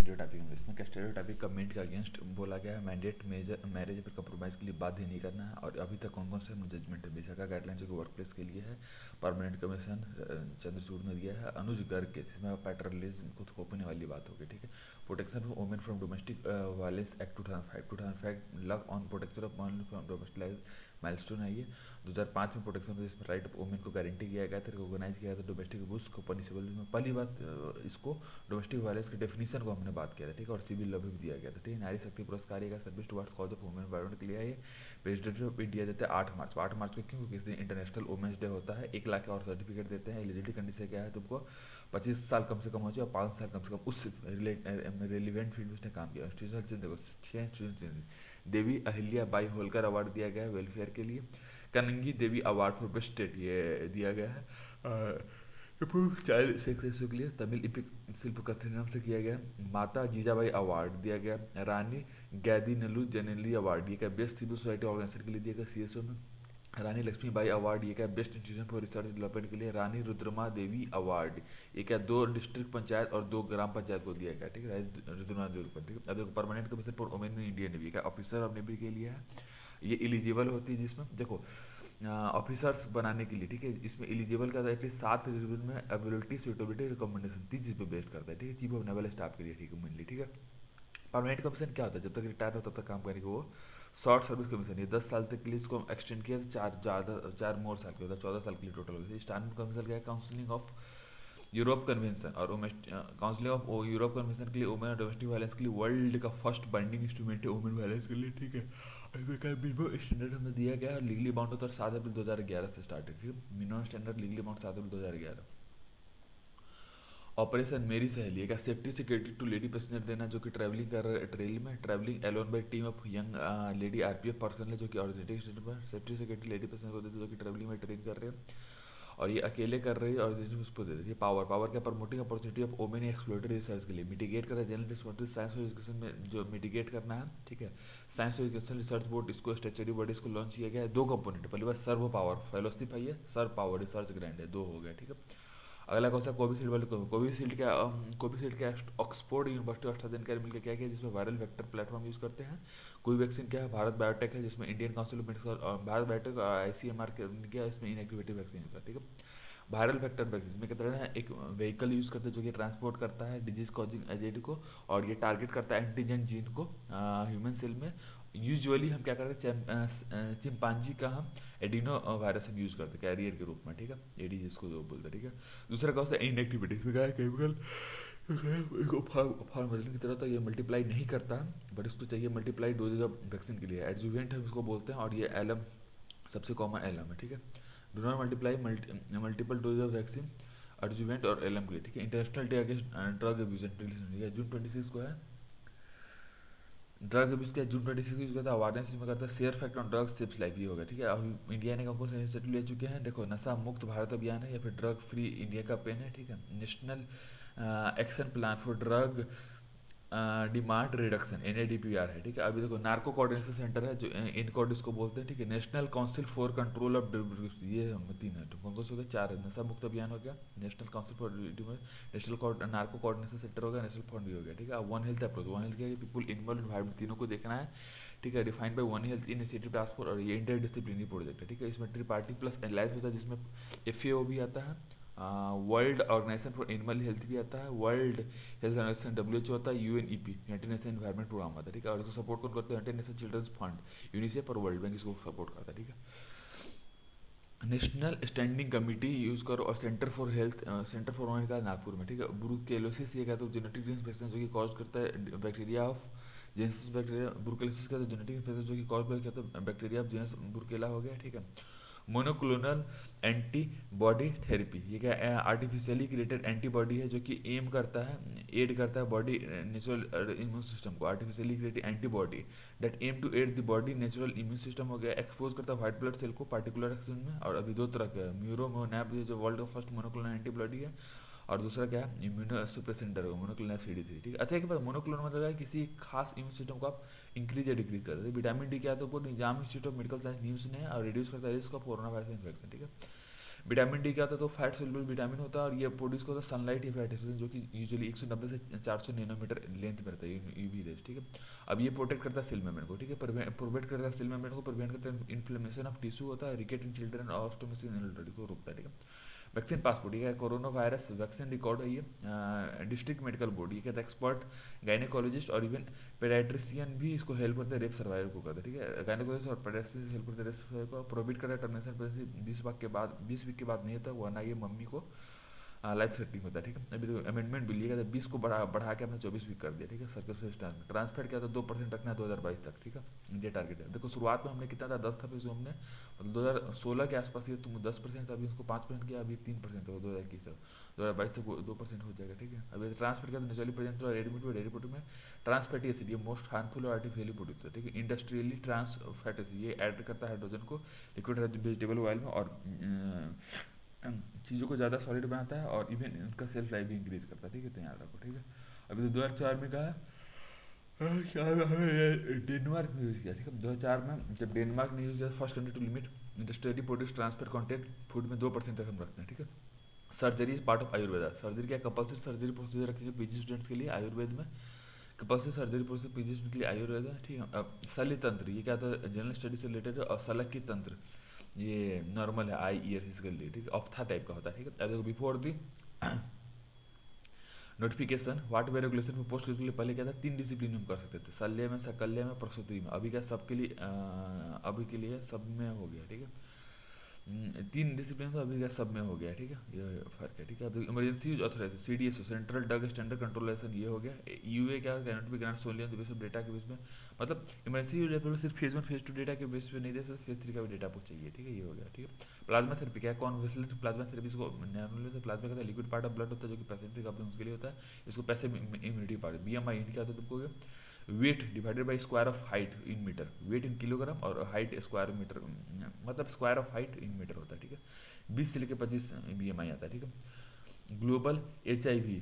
Stereotyping है। इसमें क्या स्टेरियोटाइपिक कमेंट के अगेंस्ट बोला गया है, मैंडेट मेजर मैरिज पर कंप्रोमाइज़ के लिए बाध्य नहीं करना है। और अभी तक कौन कौन से जजमेंट है, विशाखा गाइडलाइन जो कि वर्क प्लेस के लिए है, परमानेंट कमीशन चंद्रचूड़ ने दिया है, अनुज गर्ग के, जिसमें पैटर्नलिज्म को थोपने वाली बात होगी, ठीक है। Protection of women from domestic violence act 2005 law on protection of women from domestic milestone है ये। 2005 में प्रोटेक्शन ऑफ जिसमें राइट ऑफ वुमेन को गारंटी किया गया था, रिकॉग्नाइज किया था डोमेस्टिक अब्यूज को पनिशेबल में। पहली बात इसको डोमेस्टिक वायलेंस के डेफिनेशन को हमने बात किया था, ठीक है। और सिविल लॉ भी दिया गया था, ठीक है। नारी शक्ति पुरस्कार का service towards cause of women environment के लिए है ये। प्रेसिडेंट ऑफ इंडिया देते हैं 8 मार्च को। 8 मार्च को क्यों? क्योंकि इंटरनेशनल वुमेंस डे होता है। 1 लाख और सर्टिफिकेट देते हैं। एलिजिबिलिटी कंडीशन क्या है, तुमको 25 साल कम से कम हो जाए और 5 साल कम से कम उस रिलेवेंट फील्ड में उसने काम किया। इंस्टीट्यूशनल देवी अहिल्या बाई होलकर अवार्ड दिया गया है वेलफेयर के लिए। कनंगी देवी अवार्ड फॉर बेस्ट स्टेट ये दिया गया है चाइल्ड सक्सेस के लिए। तमिल इपिक शिल्प कथनम से किया गया। माता जीजाबाई अवार्ड दिया गया। रानी गैदी नलू जनरली अवार्ड ये क्या बेस्ट सिविल सोसाइटी ऑर्गेनाइजेशन के लिए दिया गया सीएसओ में। रानी लक्ष्मीबाई अवार्ड ये क्या best institution for research development के लिए। रानी रुद्रमा देवी अवार्ड ये क्या 2 डिस्ट्रिक्ट पंचायत और 2 ग्राम पंचायत को दिया गया, ठीक है। रुद्रमा देवी को, ठीक है। अब देखो permanent commission for women in Indian navy का ऑफिसर ऑफ नेवी के लिए है। ये एलिजिबल होती है, जिसमें देखो ऑफिसर्स बनाने के लिए, ठीक है। इसमें एलिजिबल का एटलीस्ट 7 रिवीजन में एबिलिटी सुटेबिलिटी रिकमेंडेशन 3 चीज़ पे बेस्ड करता है, ठीक है। चीफ ऑफ नेवल स्टाफ के लिए, ठीक है, मेनली, ठीक है। परमानेंट कमीशन क्या होता है? जब तक रिटायर हो तब तक काम करेंगे वो। शॉर्ट सर्विस कमीशन ये 10 साल तक के लिए इसको एक्सटेंड किया था, 4 मोर साल के होता है, 14 साल के लिए टोटल होता है। स्टैंडर्ड कमीशन क्या है? काउंसिलिंग ऑफ यूरोप कन्वेंशन और काउंसिलिंग ऑफ यूरोप कन्वेंशन के लिए वुमेन और डोमेस्टिक वायलेंस के लिए वर्ल्ड का फर्स्ट बाइंडिंग इंस्ट्रूमेंट है वुमेन वायलेंस के लिए, ठीक है। इसमें क्या मिनिमम स्टैंडर्ड हमें दिया गया है। लीगली बाउंड होता है 7 अप्रैल 2011 से स्टार्ट है, ठीक है। Minimum standard legally bound 7 April 2011। Operation Meri Saheli का safety security to lady passenger देना जो कि ट्रैवलिंग कर रहे ट्रेन में। Travelling alone by team of young lady RPF person है जो कि ऑर्डिनेटिंग स्टेट पर सेफ्टी सिक्योरिटी लेडी पैसेंजर को देते जो कि ट्रैवलिंग में ट्रेन कर रहे हैं और ये अकेले कर रही है और उसको दे देती है। पावर पावर क्या? Promoting opportunity of women exploratory research के लिए। मिटिगेट कर रहा है जनरल रिस्पॉन्सिबिलिटी साइंस और एजुकेशन में जो मिटिगेट करना है, ठीक है। साइंस और एजुकेशन रिसर्च बोर्ड इसको स्टेचुरी बॉडी इसको लॉन्च किया गया है। 2 कंपोनेंट, पहली बार सर्व पावर फेलोशिप है, सर्व पावर रिसर्च ग्रांट है, 2 हो गया, ठीक है। अगला कौन सा? कोविशील्ड वाले कोविशील्ड क्या ऑक्सफोर्ड यूनिवर्सिटी ऑस्ट्रेलिया ने मिलकर क्या किया जिसमें वायरल वेक्टर प्लेटफॉर्म यूज करते हैं। कोई वैक्सीन क्या है? भारत बायोटेक है जिसमें Indian council of medical Bharat biotech ICMR क्या इसमें इनएक्टिवेटिव वैक्सीन होता है, ठीक है। वायरल वेक्टर वैक्सीन में क्या तरह है? एक व्हीकल यूज करते हैं जो कि ट्रांसपोर्ट करता है डिजीज कॉजिंग एजेंट को और ये टारगेट करता है एंटीजन जीन को ह्यूमन सेल में। यूजुअली हम क्या करते हैं? चिंपांजी का हम एडिनो वायरस हम यूज करते हैं कैरियर के रूप में, ठीक है। एडी जिसको जो बोलते हैं, ठीक है। दूसरा कौन सा? इनएक्टिविटी। इसमें क्या है? केमिकल फार्मास्यूटिकल की तरह तो ये मल्टीप्लाई नहीं करता बट इसको चाहिए मल्टीप्लाई डोजेज ऑफ वैक्सीन के लिए। एडजुवेंट है उसको बोलते हैं और ये एलम सबसे कॉमन एलम है, ठीक है। Do not multiply multiple dose of vaccine adjuvant और एलम के लिए, ठीक है। International day against drug abuse and June 26 को है। ड्रग अब्यूज का जून 26 को था। अवेयरनेस में करता है share fact on drug saves life, ये होगा, ठीक है। अभी इंडिया ने कौन से इनिशिएटिव ले चुके हैं? देखो नशा मुक्त भारत अभियान है या फिर ड्रग फ्री इंडिया का पेन है, ठीक है। National action plan for drug demand reduction NADPR है, ठीक है। अभी देखो नार्को कोऑर्डिनेशन सेंटर है जो इनकोड इसको बोलते हैं, ठीक है। National council for control of ये 3 है, तो कौन से हो गए? 4 है। नशा मुक्त अभियान हो गया, national council for national narco coordination centre हो गया, नेशनल फंड भी हो गया, ठीक है। One health approach, one health क्या? पीपल इन्वॉल्व इन्वायरमेंट तीनों को देखना है, ठीक है। Defined by one health initiative task force और ये इंटर डिसिप्लिनरी प्रोजेक्ट है, ठीक है। इसमें ट्रिपार्टी प्लस एलायंस होता है जिसमें एफएओ भी आता है, world organisation for animal health भी आता है, वर्ल्ड हेल्थ ऑर्गेनाइजेशन डब्ल्यूएचओ होता है, UNEP united nation environment programme आता है, ठीक है। और इसको सपोर्ट कौन करते हैं? United nation children's fund UNICEF और वर्ल्ड बैंक इसको सपोर्ट करता है, ठीक है। नेशनल स्टैंडिंग कमेटी यूज करो और centre for health centre for women का नागपुर में, ठीक है। ब्रुकेलोसिस ये कहते हैं जेनेटिक इन्फेक्शन जो कि कॉज करता है बैक्टीरिया ऑफ जेनेसिस बैक्टीरिया। ब्रुकेलोसिस का जेनेटिक इन्फेक्शन जो कि कॉज करता है बैक्टीरिया ऑफ जेनस ब्रुकेला हो गया, ठीक है। मोनोक्लोनल एंटीबॉडी थेरेपी ये क्या आर्टिफिशियली क्रिएटेड एंटीबॉडी है जो कि एम करता है एड करता है बॉडी नेचुरल इम्यून सिस्टम को। Artificially created antibody that aim to aid the body natural immune system हो गया। एक्सपोज करता है व्हाइट ब्लड सेल को पार्टिकुलर एक्शन में। और अभी 2 तरह के म्यूरोमोनैप जो वर्ल्ड का फर्स्ट मोनोक्लोनल एंटीबॉडी है और दूसरा क्या है? इम्यूनोसुप्रेसेंट ड्रग मोनोक्लोनल CD3, ठीक है। अच्छा एक बात, मोनोक्लोनल मतलब है किसी खास इम्यून सिस्टम को आप इंक्रीज या डिक्रीज करते हैं। विटामिन डी क्या है? तो वो Nizam institute of medical science news ने और रिड्यूस करता है risk of corona virus infection, ठीक है। विटामिन डी क्या होता है, तो फैट सोल्यूबल विटामिन होता है, और ये प्रोड्यूस होता है सनलाइट इफेक्ट जो कि यूजुअली 190 से 400 नैनोमीटर लेंथ में रहता है यूवी रेज, ठीक है। अब ये प्रोटेक्ट करता है सेल मेम्ब्रेन को, ठीक है, प्रोटेक्ट करता है सेल मेम्ब्रेन को, प्रिवेंट करता है इन्फ्लेमेशन ऑफ टिश्यू होता है, रिकेट इन चिल्ड्रन और ऑस्टोमेसिस को रोकता है, ठीक है। वैक्सीन पासपोर्ट, ये कोरोना वायरस वैक्सीन रिकॉर्ड है ये डिस्ट्रिक्ट मेडिकल बोर्ड, ये कहता है एक्सपर्ट गायनेकोलॉजिस्ट और इवन पेडियाट्रिशियन भी इसको हेल्प करते हैं रेप सर्वाइवर को करते हैं, ठीक है। गायनेकोलॉजिस्ट और पेडियाट्रिशियन हेल्प करते हैं रेप सर्वाइवर को, प्रोवाइड करता है टर्मिनेशन 20 वीक के बाद नहीं होता, वरना ये मम्मी को लाइफ थ्रेटनिंग होता है, ठीक है। अभी तो अमेंडमेंट बिल ये कहता है 20 को बढ़ा के हमने 24 वीक कर दिया, ठीक है। सर्कल स्टार में ट्रांसफर क्या था 2% रखना है 2022 तक, ठीक है। ये टारगेट है। देखो शुरुआत में हमने कितना था 10 था, फिर उसको हमने 2016 के आसपास ये तुम 10% था, अभी उसको 5% किया, अभी 3% होगा 2021 तक, 2022 तक 2% हो जाएगा, ठीक है। अभी ट्रांसफर क्या था नेचुरली प्रेजेंट और रेडी में ट्रांस फैटी एसिड, ये मोस्ट हार्मफुल और आर्टिफिशियली प्रोड्यूस है, ठीक है। इंडस्ट्रियली ट्रांस फैट एसिड ये ऐड करता है हाइड्रोजन को लिक्विड वेजिटेबल ऑयल में, और चीज़ों को ज़्यादा सॉलिड बनाता है, और इवन उनका सेल्फ लाइफ भी इंक्रीज करता है, ठीक है। तो याद रखो, ठीक है। अभी तो 2004 में कहा डेनमार्क ने यूज़ किया, ठीक है। 2004 में जब डेनमार्क ने यूज़ किया first country to limit industrially produce transfer content food में 2% तक हम रखते हैं, ठीक है। Surgery is part of Ayurveda, surgery क्या कंपल्सरी सर्जरी प्रोसीजर रखेंगे पीजी स्टूडेंट्स के लिए आयुर्वेद में, compulsory surgery procedure PG student के लिए आयुर्वेद है, ठीक है। अब शल्य तंत्र ये क्या था, जनरल स्टडी से रिलेटेड है, और शल्य की तंत्र ये नॉर्मल है आई ईयर इसके लिए, ठीक है। ऑप्था टाइप का होता है, ठीक है। अब देखो before the notification what way regulation में पोस्ट के लिए पहले क्या था 3 डिसिप्लिन में कर सकते थे, शल्य में, सकल्य में, प्रसूति में। अभी क्या सबके लिए अभी के लिए सब में हो गया, ठीक है। 3 डिसिप्लिन तो अभी का सब में हो गया, ठीक है। ये फर्क है, ठीक है। अब emergency use authorisation CDSO central drug standard कंट्रोलेशन ये हो गया। यूए क्या cannot be grant solely on the base of data के बेस में, मतलब इमरजेंसी यूज अप्रूवल सिर्फ फेज 1 फेज 2 डेटा के बेस पे नहीं दे सकते, फेज 3 का भी डेटा आपको चाहिए, ठीक है। ये हो गया, ठीक है। प्लाज्मा थेरेपी क्या कॉन्वेलेंट प्लाज्मा थेरेपी को नॉर्मली प्लाज्मा का लिक्विड पार्ट ऑफ ब्लड होता है जो कि पैसिव कपलिंग उसके लिए होता है, इसको पैसिव इम्यूनिटी पार्ट बीएमआई क्या होता है तुमको, weight divided by square of height in metre, weight in kilogram और हाइट स्क्वायर मीटर, मतलब square of height in metre होता है, ठीक है। 20 से लेकर 25 BMI आता है, ठीक है। Global HIV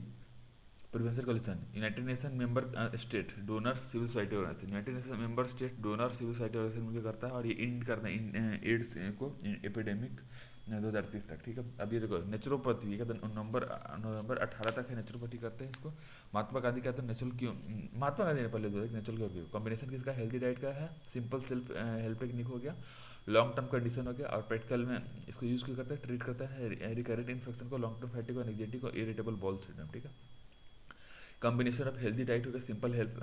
prevention coalition united nation member state donor civil society organisation, united nation member state donor civil society organisation मिलकर करता है, और ये इंड करता है एड्स को एपिडेमिक 2030 तक, ठीक है। अब ये देखो नेचुरोपैथी ये कहते हैं नवंबर 18 तक है, नेचुरोपैथी करते हैं इसको। महात्मा गांधी कहते हैं नेचुरल क्यों, महात्मा गांधी ने पहले नेचुरल का उपयोग कॉम्बिनेशन किसका हेल्थी डाइट का है, सिंपल सेल्फ हेल्प टेक्निक हो गया, लॉन्ग टर्म कंडीशन हो गया, और प्रैक्टिकल में इसको यूज क्यों करता है, ट्रीट करता है रिकरेंट इन्फेक्शन को, लॉन्ग टर्म फैटिग और एंग्जाइटी को, इरिटेबल बॉल सिंड्रोम, ठीक है। कॉम्बिनेशन ऑफ हेल्दी डाइट हो गया, सिंपल हेल्प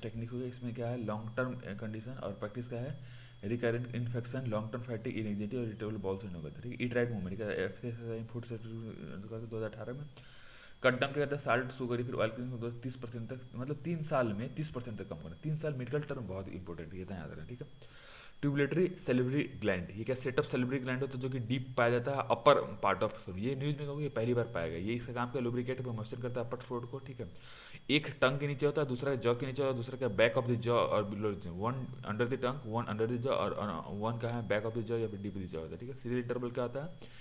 टेक्निक हो गया, इसमें क्या है लॉन्ग टर्म कंडीशन, और प्रैक्टिस का है recurrent infection, long term fatigue, anxiety और इरिटेबल बॉल सिंड्रोम होगा, ठीक है। ईट राइट मूवमेंट का एक्सरसाइज फूड से 2018 में कट डाउन क्या करता है साल्ट शुगर फिर ऑयल को 30% तक, मतलब 3 साल में 30% तक कम करना, 3 साल मेडिकल टर्म बहुत इंपॉर्टेंट है, ये याद रखना, ठीक है। ट्यूबुलेटरी सेलिब्री ग्लैंड ये क्या सेटअप सेलिब्री ग्लैंड होता है जो कि डीप पाया जाता है अपर पार्ट ऑफ सोल, ये न्यूज में कहोगे ये पहली बार पाया गया, ये इसका काम का लुब्रिकेट प्रमोशन करता है अपर थ्रोट को, ठीक है। एक टंग के नीचे होता है, दूसरा जॉ के नीचे होता है, दूसरा का बैक ऑफ द जॉ और below, one under the tongue, one under the jaw, और वन का है बैक ऑफ द जॉ या फिर डीप द जॉ होता है, ठीक है। सीरियल इंटरवल क्या होता है,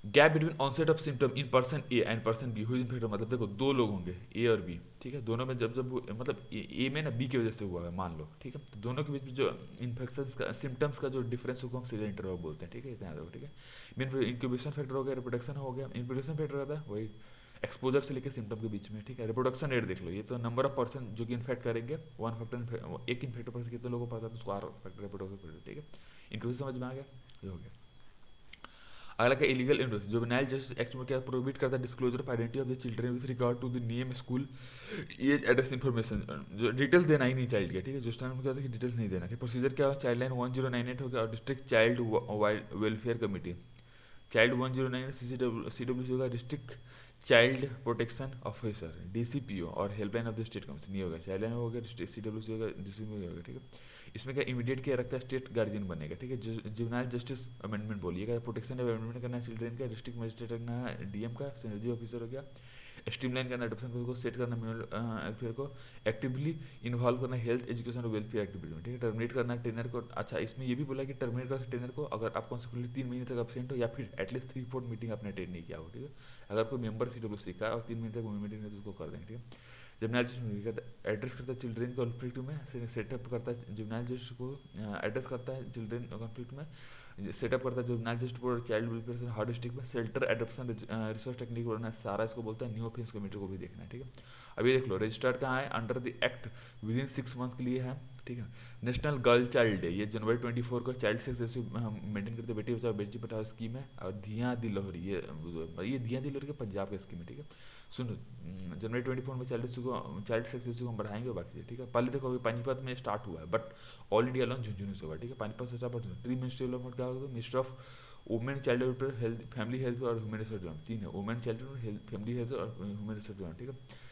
gap between onset of symptom in person A and person B, हुई इन्फेक्टेड, मतलब देखो 2 लोग होंगे ए और बी, ठीक है। दोनों में जब जब मतलब ए में ना बी की वजह से हुआ है मान लो, ठीक है। तो दोनों के बीच में जो इन्फेक्शन का सिम्टम्स का जो डिफरेंस को हम सीरियल इंटरवल बोलते हैं, ठीक है। इतना देखो, ठीक है। मीन इंक्यूबेशन फैक्टर हो गया, रिप्रोडक्शन हो गया, इंक्यूबेशन फैक्टर रहता है वही एक्सपोजर से लेकर सिम्टम के बीच में, ठीक है। रिप्रोडक्शन रेट देख लो, ये तो नंबर ऑफ पर्सन जो कि इन्फेक्ट करेंगे, वन फैक्टर एक इन्फेक्टेड पर्सन कितने लोगों को पता है, उसको आर फैक्टर रिप्रोडक्शन फैक्टर, ठीक है। इंक्लूसिव समझ में आ गया, ये हो गया। अगला क्या इलीगल इंडोस, जुवेनाइल जस्टिस एक्ट में क्या प्रोहिबिट करता है disclosure of identity of the children with regard to the name school age address information, जो डिटेल्स देना ही नहीं चाइल्ड के, ठीक है। जिस टाइम में क्या होता है कि डिटेल्स नहीं देना, ठीक। प्रोसीजर क्या है, चाइल्ड लाइन 1098 हो गया, और district child welfare committee, child 109 CWC होगा, district child protection officer DCPO, और helpline of the state commission, ये होगा चाइल्ड लाइन हो गया, CWC होगा, DCPO होगा, ठीक है। इसमें क्या इमीडिएट क्या रखता है स्टेट गार्जियन बनेगा, ठीक है। जुवेनाइल जस्टिस अमेंडमेंट बोलिएगा, प्रोटेक्शन अमेंडमेंट करना है चिल्ड्रन का, डिस्ट्रिक्ट मजिस्ट्रेट करना है DM का, सिनर्जी ऑफिसर हो गया, स्ट्रीमलाइन करना एडॉप्शन को, सेट करना म्यूनल वेलफेयर को, एक्टिवली इन्वॉल्व करना हेल्थ एजुकेशन और वेलफेयर एक्टिविटी में, ठीक है। टर्मिनेट करना ट्रेनर को, अच्छा इसमें ये भी बोला कि टर्मिनेट कर ट्रेनर को अगर आप कॉन्सिक्वेंटली 3 महीने तक एब्सेंट हो, या फिर एटलीस्ट 3/4 मीटिंग आपने अटेंड नहीं किया हो, ठीक है। अगर कोई मेंबर CWC का और 3 महीने तक मीटिंग है तो उसको कर देंगे, ठीक है। जुवेनाइल जस्टिस एड्रेस करता है चिल्ड्रन कॉन्फ्लिक्ट में, सेटअप करता है जुवेनाइल जस्टिस को एड्रेस करता है चिल्ड्रन कॉन्फ्लिक्ट में, सेटअप करता है जो next for child welfare hard district में शेल्टर एडप्शन रिसर्च टेक्निक बनाना है, सारा इसको बोलता है। न्यू ऑफेंस कमेटी को भी देखना है, ठीक है। अभी देख लो रजिस्टर्ड कहाँ है, under the act with in 6 month के लिए है, ठीक है। नेशनल गर्ल चाइल्ड डे ये जनवरी 24 को चाइल्ड सेक्स रेशियो हम मेंटेन करते, बेटी बचाओ बेटी पढ़ाओ स्कीम है। और धिया दी लोहरी ये धिया दी लोहरी के पंजाब का स्कीम है, ठीक है। सुनो जनवरी 24 में चाइल्ड सेक्स रेशियो को हम बढ़ाएंगे बाकी से, ठीक है। पहले देखो अभी पानीपत में स्टार्ट हुआ है, but all India launch Jhunjhunu से होगा, ठीक है। पानीपत से स्टार्ट ट्री मिनिस्ट्री डेवलपमेंट क्या होगा, minister of women child development health family health और ह्यूमन रिसोर्स डेवलपमेंट, तीन है, women child development family health और ह्यूमन रिसोर्स डेवलपमेंट, ठीक है।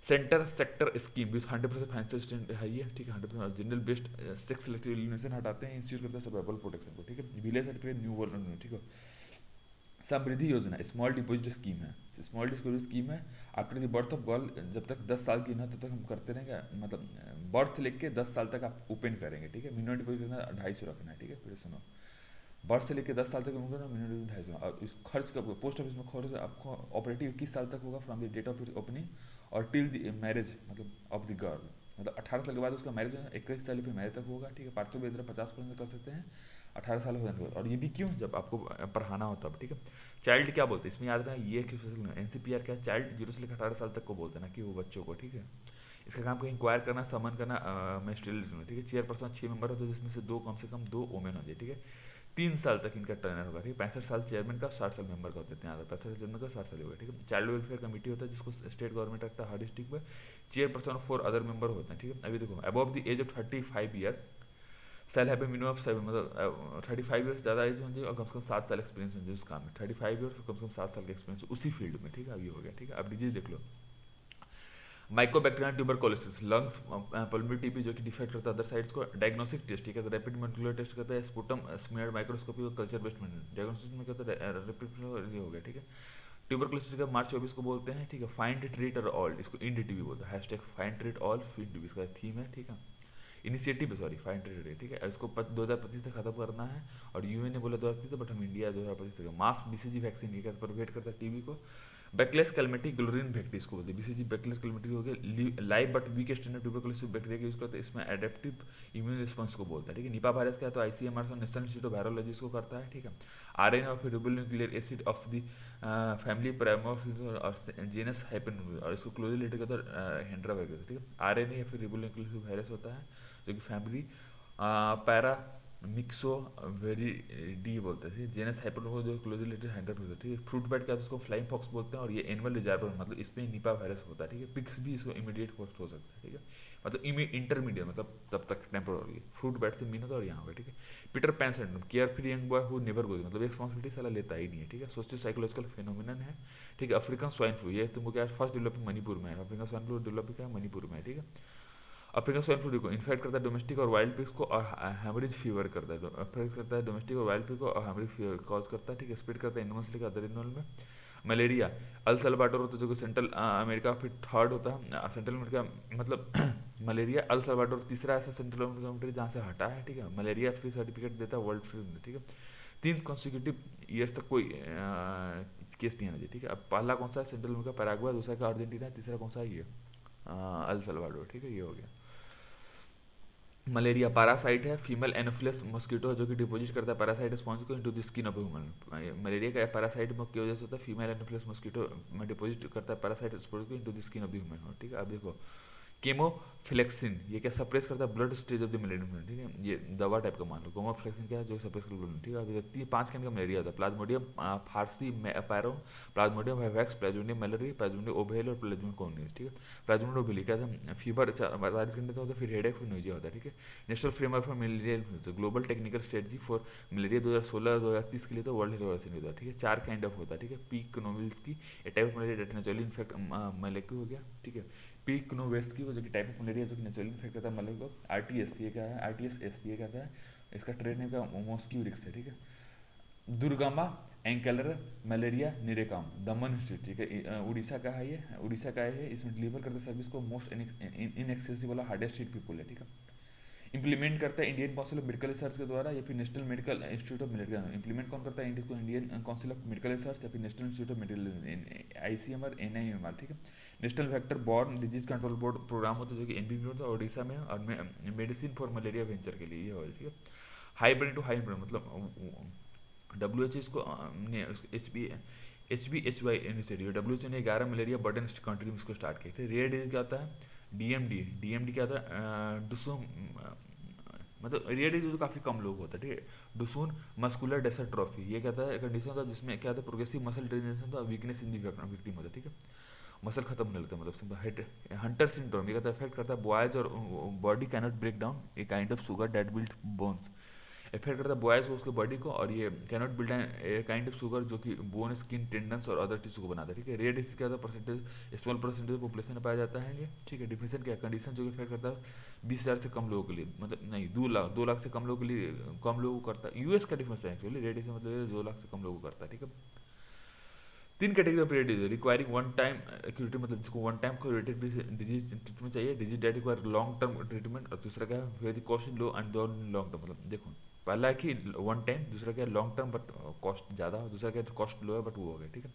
Centre sector scheme with 100% financial stand है ये, ठीक है। 100% general based sex selective elimination हटाते हैं, इंस्टीट्यूट करते हैं सर्वाइवल प्रोटेक्शन को, ठीक है। विलेज सर्टिफिकेट न्यू वर्ल्ड, ठीक है। समृद्धि योजना स्मॉल डिपॉजिट स्कीम है, स्मॉल डिपॉजिट स्कीम है। After the birth of girl जब तक 10 साल की ना तब तक हम करते रहेंगे, मतलब बर्थ से लेके 10 साल तक आप ओपन करेंगे, ठीक है। मिनिमम डिपॉजिट 250 रखना है, ठीक है। फिर सुनो बर्थ से लेकर 10 साल तक होगा ना, मिनिमम 250। और इस खर्च का पोस्ट ऑफिस में खर्च आपको ऑपरेटिव 21 साल तक होगा from the date of opening और टिल द मैरिज मतलब ऑफ द गर्ल, मतलब 18 साल के बाद उसका मैरिज 21 साल फिर मैरिज तक होगा, ठीक है। पार्थिव वेतन 50% कर सकते हैं 18 साल हो जाने के बाद, और ये भी क्यों, जब आपको पढ़ाना हो तब, ठीक है। चाइल्ड क्या बोलते हैं इसमें याद रखना, ये एनसीपीआर क्या, चाइल्ड 0 से लेकर 18 साल तक को बोलते हैं ना, कि वो बच्चों को, ठीक है। इसका काम कहीं इंक्वायर करना, समन करना, मिनिस्ट्रियल, ठीक है। चेयरपर्सन 6 मेंबर होते हैं जिसमें से 2 कम से कम 2 वोमेन होती है, ठीक है। 3 साल तक इनका टर्नर होगा, ठीक है। 65 साल चेयरमैन का, 60 साल मेंबर का होता है, 65 साल चेयरमैन का, 60 साल होगा, ठीक है। चाइल्ड वेलफेयर कमेटी होता है जिसको स्टेट गवर्नमेंट रखता है हर डिस्ट्रिक्ट में, चेयरपर्सन और 4 अदर मेंबर होते हैं, ठीक है। अभी देखो above the age of 35 year sale है मिनिमम ऑफ 7, मतलब 35 ईयर्स ज़्यादा एज होनी चाहिए और कम से कम 7 साल एक्सपीरियंस होना चाहिए उस काम में, 35 ईयर्स कम से कम 7 साल का एक्सपीरियंस उसी फील्ड में, ठीक है। अभी हो गया, ठीक है। अब डिजीज देख लो, mycobacterium tuberculosis lungs pulmonary TB जो कि डिफेक्ट करता है अदर साइड्स को, डायग्नोस्टिक टेस्ट, ठीक है। रैपिड मोलिकुलर टेस्ट करता है, स्पुटम स्मीयर्ड माइक्रोस्कोपी और कल्चर बेस्ड डायग्नोस्टिक में क्या होता है, रैपिड ये हो गया, ठीक है। ट्यूबरकुलोसिस का मार्च 24 को बोलते हैं, ठीक है। फाइंड ट्रीट और ऑल, इसको इंड टीबी बोलते हैं, hashtag find treat all feed TB इसका थीम है, ठीक है। इनिशिएटिव सॉरी फाइंड ट्रीट, ठीक है। इसको 2025 तक खत्म करना है, और यूएन ने बोला 2025 बट हम इंडिया 2025 तक। मास बीसीजी वैक्सीन ये क्या प्रोवाइड करता है टीबी को। बैकलेस कैलमेटी ग्लोरिन बैक्टीरिया इसको बोलते हैं, बीसीजी बैकलेस कैलमेटी हो गया। Live but weak standard tuberculosis bacteria का यूज करते हैं, इसमें एडेप्टिव इम्यून रिस्पांस को बोलता है, ठीक है। निपा वायरस क्या है, तो ICMR national institute of virology इसको करता है, ठीक है। RNA of ribonucleic acid of the family primordial और जीनस हाइपेन, और इसको क्लोजली रिलेटेड करता है हेंड्रा वायरस, ठीक है। आरएनए या फिर रिबोन्यूक्लियर वायरस होता है जो कि family para myxo very D बोलते हैं, जेनस हाइपरनोवा जो क्लोजली रिलेटेड हैंडल होता है, ठीक है। फ्रूट बैट क्या है, उसको फ्लाइंग फॉक्स बोलते हैं, और ये एनिमल रिजर्वर मतलब इसमें निपा वायरस होता है, ठीक है। पिक्स भी इसको इमीडिएट होस्ट हो सकता है, ठीक है। मतलब इंटरमीडिएट मतलब तब तक टेम्पोररी, फ्रूट बैट से मीन होता है और यहाँ होगा, ठीक है। Peter pan syndrome care free young boy who never goes, मतलब रिस्पॉन्सिबिलिटी साला लेता ही नहीं है, ठीक है। सोशल साइकोलॉजिकल फिनोमिनन है, ठीक है। अफ्रीकन स्वाइन फ्लू ये तुमको क्या फर्स्ट डेवलपिंग मणिपुर में है, अफ्रीकन स्वाइन फ्लू डेवलपिंग क्या मणिपुर में है, ठीक है। अफ्रीकन स्वाइन फ्लू को इन्फेक्ट करता है डोमेस्टिक और वाइल्ड पिग्स को, और हेमरेज फीवर करता है, अफेक्ट करता है डोमेस्टिक और वाइल्ड पिग को, और हेमरेज फीवर कॉज करता है, ठीक है। स्प्रेड करता है एनिमल से लेकर अदर एनिमल में। मलेरिया अल सल्वाडोर होता है जो कि सेंट्रल अमेरिका फिर थर्ड होता है, सेंट्रल अमेरिका मतलब मलेरिया अल सल्वाडोर तीसरा ऐसा सेंट्रल अमेरिका जहाँ से हटा है, ठीक है। मलेरिया फ्री सर्टिफिकेट देता है वर्ल्ड फ्री, ठीक है। 3 कॉन्सिक्यूटिव ईयर्स तक कोई केस नहीं आना चाहिए, ठीक है। अब पहला कौन सा है, सेंट्रल अमेरिका पैराग्वे, दूसरा का अर्जेंटीना, तीसरा कौन सा है ये अल सल्वाडोर, ठीक है। ये हो गया। मलेरिया पैरासाइट है, फीमेल एनोफिलस मॉस्किटो जो कि डिपोजिट करता है पैरासाइट स्पॉन्ज को into the skin of human. Malaria का पैरासाइट की वजह से होता है, फीमेल एनोफिलस मॉस्किटो में डिपोजिट करता है पैरासाइट स्पॉन्ज को into the skin of the human, ठीक है। अब देखो केमोफ्लेक्सिन ये क्या सप्रेस करता है blood stage of the malaria, ठीक है। ये दवा टाइप का मान लो, केमोफ्लेक्सिन क्या है जो सप्रेस कर ब्लड, ठीक है। अभी 5 कैन का मलेरिया होता है, plasmodium falciparum, plasmodium vivax, plasmodium malariae, plasmodium ovale और प्लाज्मोडियम कोनिस, ठीक है। प्लाज्मोडियम ओबेली क्या था, फीवर 42 घंटे होता है, फिर हेडेक, फिर नोजिया होता है, ठीक है। National framework for malaria global technical strategy for malaria 2016-2030 के लिए तो वर्ल्ड हेल्थ ऑर्गेनाइजेशन होता है, ठीक है। 4 काइंड ऑफ होता है, ठीक है। पीक नोवेल्स की type of malaria that naturally infect molecule हो गया, ठीक है। पीक नो वेस्ट की वो जो कि टाइप ऑफ मलेरिया जो कि नेचुरली इन्फेक्ट करता है मलेरिया को। आरटीएस ये क्या है, आरटीएस एस ये कहता है, इसका ट्रेड नेम का मॉस्क्यूरिक्स है, ठीक है। दुर्गामा एंकेलर मलेरिया निरेकाम दमन स्टेट, ठीक है। उड़ीसा का है ये, उड़ीसा का है। इसमें डिलीवर करते सर्विस को most inaccessible hardest hit people है, ठीक है। इंप्लीमेंट करता है Indian council of medical research के द्वारा या फिर national medical institute of malaria. Implement कौन करता है Indian council of medical research या फिर national institute of medical ICMR NIMR, ठीक है। National vector borne disease control board programme होता है जो कि एनबीबी होता है उड़ीसा में, और मेडिसिन फॉर मलेरिया वेंचर के लिए ये हो, ठीक है। हाइब्रिड टू हाइब्रिड मतलब WHO इसको ने HBHY इनिशिएटिव WHO ने 11 मलेरिया बर्डन कंट्री में इसको स्टार्ट किया थे। रेयर डिजीज क्या होता है? DMD क्या होता है? डुसोम मतलब रेयर डिजीज तो काफ़ी कम लोग होता है, ठीक है। डुसून मस्कुलर डेस्ट्रॉफी, ये कहता है कंडीशन होता है जिसमें क्या होता है, प्रोग्रेसिव मसल डिजनरेशन होता है, वीकनेस इन दी विक्टिम होता है, ठीक है। मसल खत्म होने लगता है, मतलब हंटर सिंड्रोम, ये कहता है इफेक्ट करता है बॉयज और body cannot break down a kind of sugar that build bones. Effect करता है बॉयज को, उसके बॉडी को, और ये cannot build a kind of sugar जो कि बोन स्किन टेंडन्स और अदर टिश्यू को बनाता है, ठीक है। रेयर डिसीज क्या होता है, परसेंटेज स्मॉल परसेंटेज पॉपुलेशन में पाया जाता है ये, ठीक है। डिफिनेशन क्या कंडीशन जो इफेक्ट करता है 20,000 से कम लोगों के लिए, मतलब नहीं 2 लाख से कम लोगों के लिए, कम लोगों को करता है। यूएस का डिफरेंस है एक्चुअली, रेयर डिसीज मतलब 2 लाख से कम लोगों को करता है, ठीक है। 3 category of rare disease, requiring one time curative, मतलब जिसको one time curative disease treatment चाहिए, disease that require long term treatment, और दूसरा क्या है very cost low and long term, मतलब देखो पहला है कि वन टाइम, दूसरा क्या है लॉन्ग टर्म बट कॉस्ट ज़्यादा हो, दूसरा क्या है कॉस्ट लो है बट वो हो गया, ठीक है।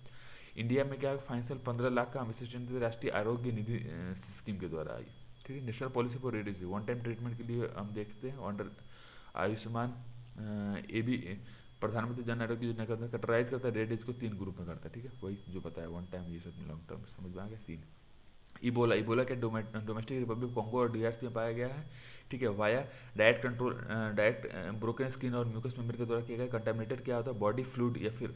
इंडिया में क्या है फाइनेंशियल 15 लाख का असिस्टेंट राष्ट्रीय आरोग्य निधि स्कीम के द्वारा आई, ठीक है। National policy for rare disease, one time treatment के लिए हम देखते हैं अंडर आयुष्मान ए बी प्रधानमंत्री जन आरोग्य योजना का कैटेगराइज करता है रेड डिजीज को 3 ग्रुप में करता है, ठीक है। वही जो पता है वन टाइम, ये सब लॉन्ग टर्म, समझ में आ गया। 3 इबोला के डोमेस्टिक रिपब्लिक कॉन्गो और डीआरसी में पाया गया है, ठीक है। Via diet control, diet broken skin और म्यूकस मेम्ब्रेन के द्वारा किया गया। कंटामिनेटेड क्या होता है, बॉडी फ्लूइड या फिर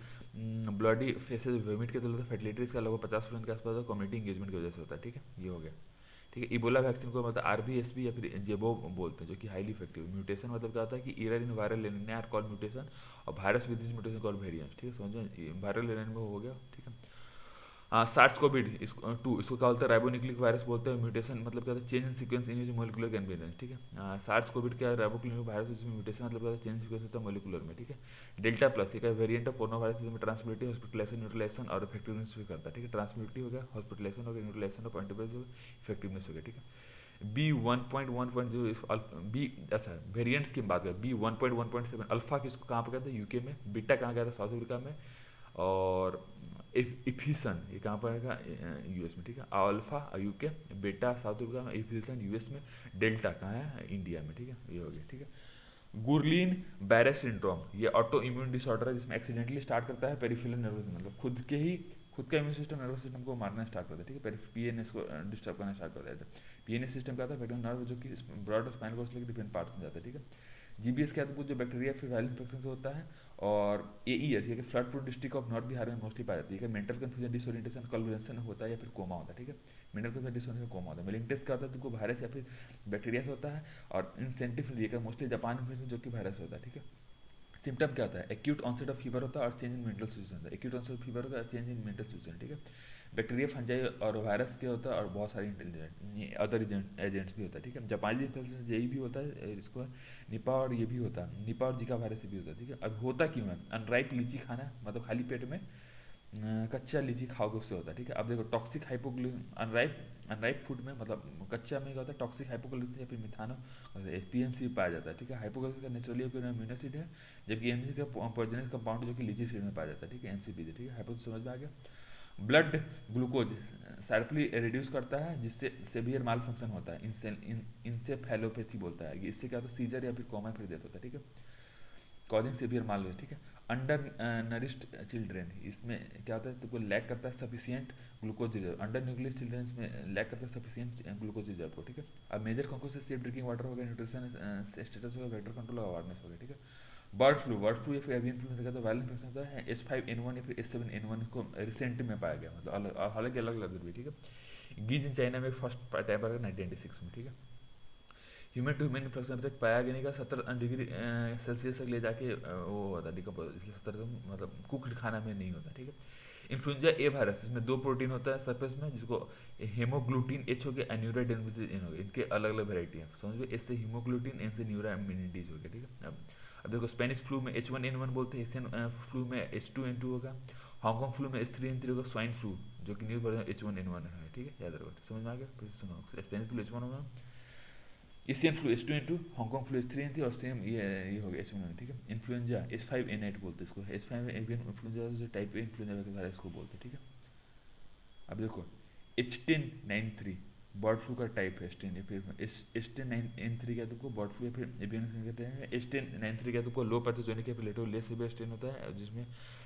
ब्लडी फेसेस वोमिट के द्वारा, फर्टिलिटी का लगभग 50% के आसपास कम्युनिटी इंगेजमेंट की वजह से होता है, ठीक है। ये हो गया, ठीक है। इबोला वैक्सीन को मतलब RBSV या फिर जेबो बोलते हैं, जो कि हाईली इफेक्टिव। म्यूटेशन मतलब क्या होता है कि error in viral element are called mutation, और virus with this mutation called variant, ठीक है। समझो वायरल एलिमेंट में हो गया, ठीक है। सार्स कोविड इसको क्या बोलते हैं, राइबोन्यूक्लिक वायरस बोलते हैं। म्यूटेशन मतलब क्या होता है, change in sequence in molecular convenience, ठीक है। सार्स कोविड क्या है, राइबोन्यूक्लिक वायरस, इसमें म्यूटेशन मतलब क्या होता है, चेंज सीक्वेंस होता है मोलिकुलर में, ठीक है। डेल्टा प्लस एक वेरिएंट ऑफ कोरोना वायरस, जिसमें ट्रांसमिलिटी, हॉस्पिटलाइजेशन, न्यूट्रलाइजेशन और इफेक्टिवनेस भी करता है, ठीक है। ट्रांसमिलिटी हो गया, हॉस्पिटलाइजेशन हो गया, न्यूट्रलाइजेशन और एंटीबॉडीज हो गया, इफेक्टिवनेस हो गया, ठीक है। B1.1.0 बी, अच्छा वेरिएंट्स की बात करें, B1.1.7 अल्फा किसको कहाँ पर कहते हैं, यूके में। बीटा कहाँ गया था, साउथ अफ्रीका में। और इफिसन ये कहाँ पर आएगा, यूएस में, ठीक है। Alpha UK, beta south Africa में, इफिसन यूएस में, डेल्टा कहाँ है, इंडिया में, ठीक है। ये हो गया, ठीक है। गुरलीन बैरे सिंड्रोम, ये ऑटो इम्यून डिसऑर्डर है जिसमें एक्सीडेंटली स्टार्ट करता है पेरिफेरल नर्वस, मतलब खुद का इम्यून सिस्टम नर्वस सिस्टम को मारना स्टार्ट करता है, ठीक है। PNS को डिस्टर्ब करना स्टार्ट करता है। PNS सिस्टम क्या होता है, पेरिफेरल नर्व जो कि ब्रॉड और स्पाइनल कॉर्ड से डिफरेंट पार्ट्स में जाता है, ठीक है। GBS क्या है, जो बैक्टीरिया फिर वायरल इन्फेक्शन से होता है। और AES ये flood proof district of north Bihar में मोस्टली पाया जाती है। मेंटल कंफ्यूजन, डिसोरिएंटेशन, कन्वर्जेंशन होता है या फिर कोमा होता है, ठीक है। मेंटल कंफ्यूजन, डिसोरिएंटेशन, कोमा होता है। मेलिंगटिस क्या होता है, तुमको वायरस या फिर बैक्टीरिया से होता है। और इंसेंटिव ये का मोस्टली जापान में जो कि वायरस होता है, ठीक है। सिम्टम क्या होता है, एक्यूट ऑनसेट ऑफ फीवर होता है और चेंज इन मेंटल सिचुएशन होता है। एक्यूट ऑनसेट ऑफ फीवर होता है और चेंज इन मेंटल सिचुएशन, ठीक है। बैक्टीरिया, फंजाई और वायरस के होता है, और बहुत सारे इंटेलिजेंट अदर एजेंट्स भी होता है, ठीक है। जापानी इन्फ्लुएंजा यही भी होता है, इसको निपा और ये भी होता है, निपा और जिका वायरस भी होता है, ठीक है। अब होता क्यों है, अनराइप लीची खाना, मतलब खाली पेट में कच्चा लीची खाओगे उससे होता है, ठीक है। अब देखो टॉक्सिक हाइपोग्लिसिन, अनराइप फूड में मतलब कच्चा में क्या होता है, टॉक्सिक हाइपोग्लिसिन या फिर मिथानो PMC पाया जाता है, ठीक है। हाइपोग्लिसिन का नेचुरली अम्यूनो एसिड है, जबकि एमसी का पॉइजनस कंपाउंड जो कि लीची सीड में पाया जाता है, ठीक है। MCP, ठीक है। हाइपोग्लिसिन समझ में आ गया। ब्लड ग्लूकोज शार्पली रिड्यूस करता है, जिससे सेवियर माल फंक्शन होता है, इंसेफेलोपैथी बोलता है। इससे क्या होता है, सीजर या फिर कोमा फिर डेथ होता है, ठीक है। कॉजिंग सीवियर माल, ठीक है। अंडर नरिश्ड चिल्ड्रेन, इसमें क्या होता है, तुमको लैक करता है sufficient glucose reserve. Under nuclear children में लैक करता है सफिशियंट ग्लूकोज रिजर्व को, ठीक है। अब मेजर कॉन्कोस से सेफ ड्रिंकिंग वाटर हो गया, न्यूट्रिशन स्टेटस हो गया, वेक्टर कंट्रोल और अवेयरनेस हो गया, ठीक है। बर्ड फ्लू या फिर एवियन फ्लू का तो वायरल इन्फेक्शन होता है। H5N1 या फिर H7N1 को रिसेंट में पाया गया, मतलब हालांकि अलग अलग भी, ठीक है। गीज इन चाइना में फर्स्ट टाइम पर 1996 में, ठीक है। ह्यूमन टू ह्यूमन इन्फेक्शन अभी तक पाया गया नहीं, का 70 डिग्री सेल्सियस तक ले जाके वो होता है डिकम्पोज, इसलिए 70 मतलब कुक्ड खाना में नहीं होता, ठीक है। इन्फ्लुएंजा ए वायरस, इसमें 2 प्रोटीन होता है सरफेस में, जिसको हेमोग्लूटिन H हो गया, एन्यूरा एन हो गया। इनके अलग अलग वेराइटी है, समझ लो। एस से हीमोग्लूटिन, एन से न्यूरा इम्यूनिटीज हो गया, ठीक है। अब देखो स्पेनिश फ्लू में H1N1 बोलते हैं, एशियन फ्लू में H2N2 होगा, हांगकांग फ्लू में H3N3 होगा, स्वाइन फ्लू जो कि न्यू वर्जन H1N1 है, ठीक है। याद रखो, समझ में आ गया, फिर सुनो। स्पेनिश फ्लू H1 होगा, Asian flu H2N2, Hong Kong flu H3N3 और सेम ये हो गया H1N1, ठीक है। इन्फ्लुएंजा H5N8 बोलते हैं इसको, H5 एवियन इन्फ्लुएंजा जो टाइप ए इन्फ्लुएंजा वायरस को बोलते हैं, ठीक है। अब देखो H1093 बर्ड फ्लू का टाइप है स्टेन, या फिर स्टेन नाइन एन थ्री कहते हैं बर्ड फ्लू, या फिर एवियन कहते हैं। स्टेन नाइन थ्री कहते हैं लो पैथोजेनिक या फिर लेटो लेस सीवियर स्टेन होता है, जिसमें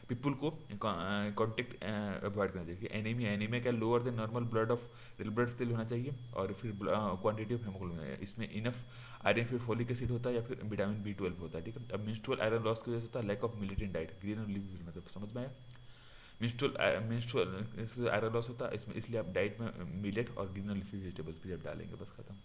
पीपल को कॉन्टेक्ट अवॉइड करना चाहिए। एनीमिया, एनीमिया क्या, lower than normal blood of red blood cell होना चाहिए, और फिर क्वांटिटी ऑफ हेमोग्लोबिन, इसमें इनफ आयरन, फिर फोलिक एसिड होता है, या फिर विटामिन बी ट्वेल्व होता है, ठीक है। अब मेंस्ट्रुअल आयरन लॉस की वजह से होता है lack of militant diet, green और लीफी, मतलब समझ में आया। मेंस्ट्रुअल आयरन लॉस होता है इसमें, इसलिए आप डाइट में मिलेट और ग्रीन और लीफी वेजिटेबल्स भी आप डालेंगे, बस खत्म।